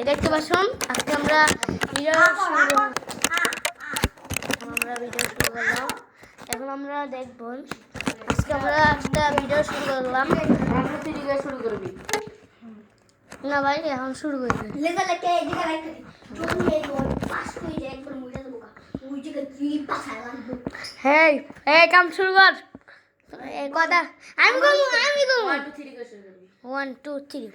দেখতে পাচ্ছেন আজকে আমরা ভিডিও শুরু করলাম। এখন আমরা দেখব আজকে আমরা একটা ভিডিও শুরু করলাম। শুরু করবি না ভাই এখন শুরু করবে। হ্যাঁ এই কাম শুরু কর। এই কথা আমি বলবো 1 2 3 শুরু করবি 1 2 3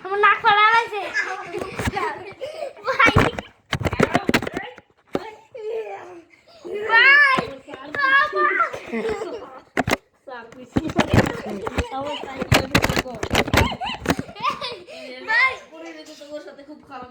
আমার নাক ফাড়া লাগছে খুব খারাপ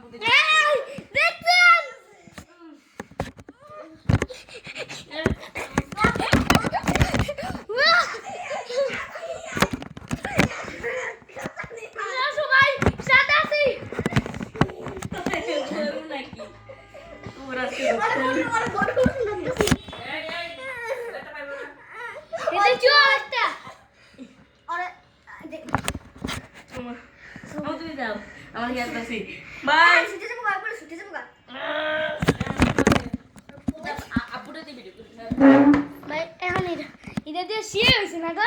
আমার গ্যাস আছে বাই ছুটে যাবো একবার ছুটে যাবো আপুটা দিবি ভাই এখন এটা দিয়ে শেয়ার হইছে না গো।